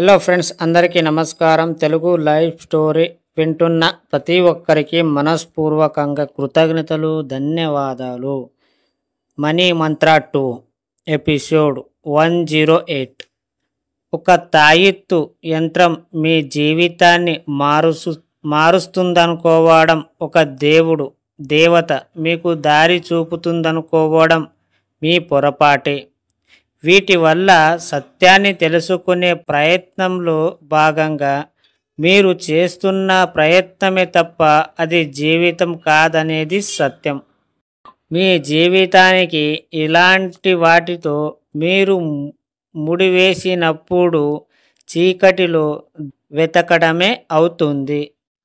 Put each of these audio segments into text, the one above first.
Hello friends, అందరికీ నమస్కారం. Telugu live story వింటున్న ప్రతి ఒక్కరికి మనస్పూర్వకంగా కృతజ్ఞతలు, ధన్యవాదాలు. మనీ మంత్ర 2 ఎపిసోడ్ 108. ఒక తాయెత్తు యంత్రం మీ జీవితాన్ని మారుస్తుందనుకోవడం, ఒక దేవత మీకు దారి చూపుతుందనుకోవడం మీ పొరపాటే. వీటి వల్ల సత్యాన్ని తెలుసుకునే ప్రయత్నంలో భాగంగా మీరు చేస్తున్న ప్రయత్నమే తప్ప అది జీవితం కాదనేది సత్యం. మీ జీవితానికి ఇలాంటి వాటితో మీరు ముడివేసినప్పుడు చీకటిలో వెతకడమే అవుతుంది.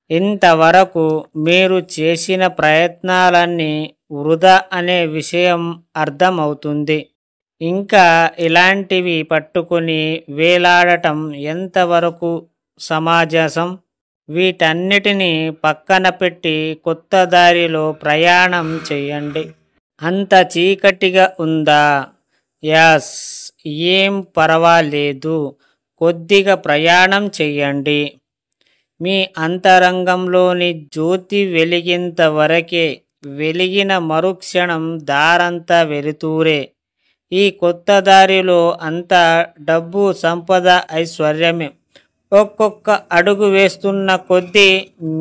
ఇంతవరకు మీరు చేసిన ప్రయత్నాలన్నీ వృధా అనే విషయం అర్థమవుతుంది. ఇంకా ఇలాంటివి పట్టుకుని వేలాడటం ఎంతవరకు సమంజసం? వీటన్నిటినీ పక్కన పెట్టి కొత్త దారిలో ప్రయాణం చేయండి. అంత చీకటిగా ఉందా? యాస్, ఏం పర్వాలేదు. కొద్దిగా ప్రయాణం చేయండి. మీ అంతరంగంలోని జ్యోతి వెలిగేంత వరకే. వెలిగిన మరుక్షణం దారంతా వెలుతురే. ఈ కొత్త దారిలో అంతా డబ్బు, సంపద, ఐశ్వర్యమే. ఒక్కొక్క అడుగు వేస్తున్న కొద్దీ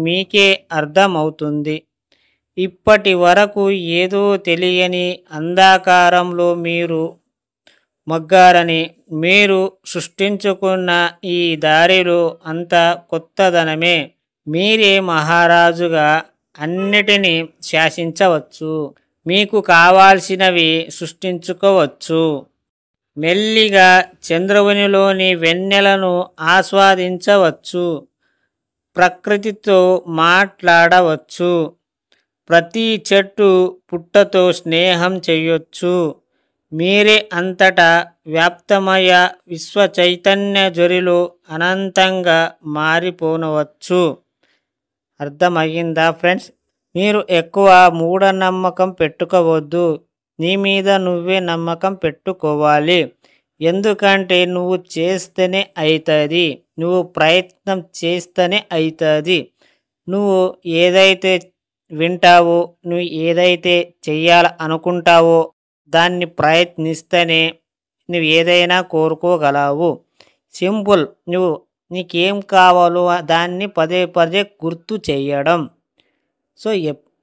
మీకే అర్థమవుతుంది, ఇప్పటి వరకు ఏదో తెలియని అంధకారంలో మీరు మగ్గారని. మీరు సృష్టించుకున్న ఈ దారిలో అంతా కొత్తదనమే. మీరే మహారాజుగా అన్నిటినీ శాసించవచ్చు. మీకు కావాల్సినవి సృష్టించుకోవచ్చు. మెల్లిగా చంద్రునిలోని వెన్నెలను ఆస్వాదించవచ్చు. ప్రకృతితో మాట్లాడవచ్చు. ప్రతి చెట్టు పుట్టతో స్నేహం చేయొచ్చు. మీరే అంతటా వ్యాప్తమయ విశ్వ చైతన్య జొరిలో అనంతంగా మారిపోనవచ్చు. అర్థమయ్యిందా ఫ్రెండ్స్? మీరు ఎక్కువ మూఢనమ్మకం పెట్టుకోవద్దు. నీ మీద నువ్వే నమ్మకం పెట్టుకోవాలి. ఎందుకంటే నువ్వు చేస్తేనే అవుతుంది. నువ్వు ప్రయత్నం చేస్తేనే అవుతుంది. నువ్వు ఏదైతే వింటావో, నువ్వు ఏదైతే చెయ్యాలనుకుంటావో దాన్ని ప్రయత్నిస్తేనే నువ్వు ఏదైనా కోరుకోగలవు. సింపుల్. నీకేం కావాలో దాన్ని పదే పదే గుర్తు చేయడం. సో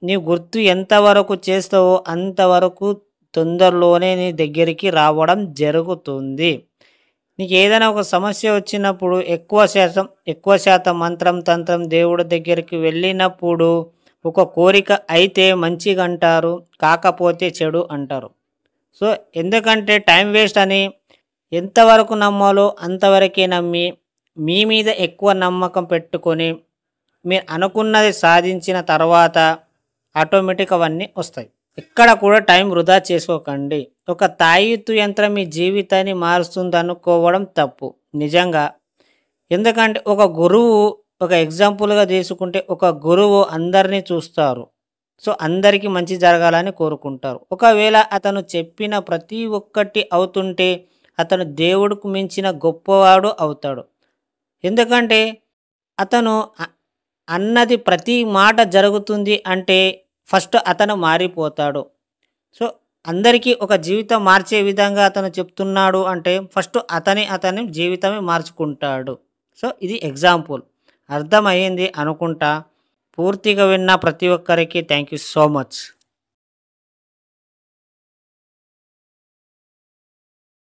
నీవు గుర్తు ఎంతవరకు చేస్తావో అంతవరకు తొందరలోనే నీ దగ్గరికి రావడం జరుగుతుంది. నీకు ఏదైనా ఒక సమస్య వచ్చినప్పుడు ఎక్కువ శాతం మంత్రం, తంత్రం, దేవుడి దగ్గరికి వెళ్ళినప్పుడు ఒక కోరిక అయితే మంచిగా అంటారు, కాకపోతే చెడు అంటారు. సో ఎందుకంటే టైం వేస్ట్ అని. ఎంతవరకు నమ్మాలో అంతవరకే నమ్మి మీ మీద ఎక్కువ నమ్మకం పెట్టుకొని మీరు అనుకున్నది సాధించిన తర్వాత ఆటోమేటిక్ అవన్నీ వస్తాయి. ఎక్కడ కూడా టైం వృధా చేసుకోకండి. ఒక తాయెత్తు యంత్రం మీ జీవితాన్ని మారుస్తుంది అనుకోవడం తప్పు నిజంగా. ఎందుకంటే ఒక ఎగ్జాంపుల్గా తీసుకుంటే ఒక గురువు అందరినీ చూస్తారు. సో అందరికీ మంచి జరగాలని కోరుకుంటారు. ఒకవేళ అతను చెప్పిన ప్రతి ఒక్కటి అవుతుంటే అతను దేవుడికి మించిన గొప్పవాడు అవుతాడు. ఎందుకంటే అతను అన్నది ప్రతి మాట జరుగుతుంది అంటే ఫస్ట్ అతను మారిపోతాడు. సో అందరికీ ఒక జీవితం మార్చే విధంగా అతను చెప్తున్నాడు అంటే ఫస్ట్ అతని జీవితమే మార్చుకుంటాడు. సో ఇది ఎగ్జాంపుల్. అర్థమయ్యింది అనుకుంటా. పూర్తిగా విన్న ప్రతి ఒక్కరికి థ్యాంక్ యూ సో మచ్.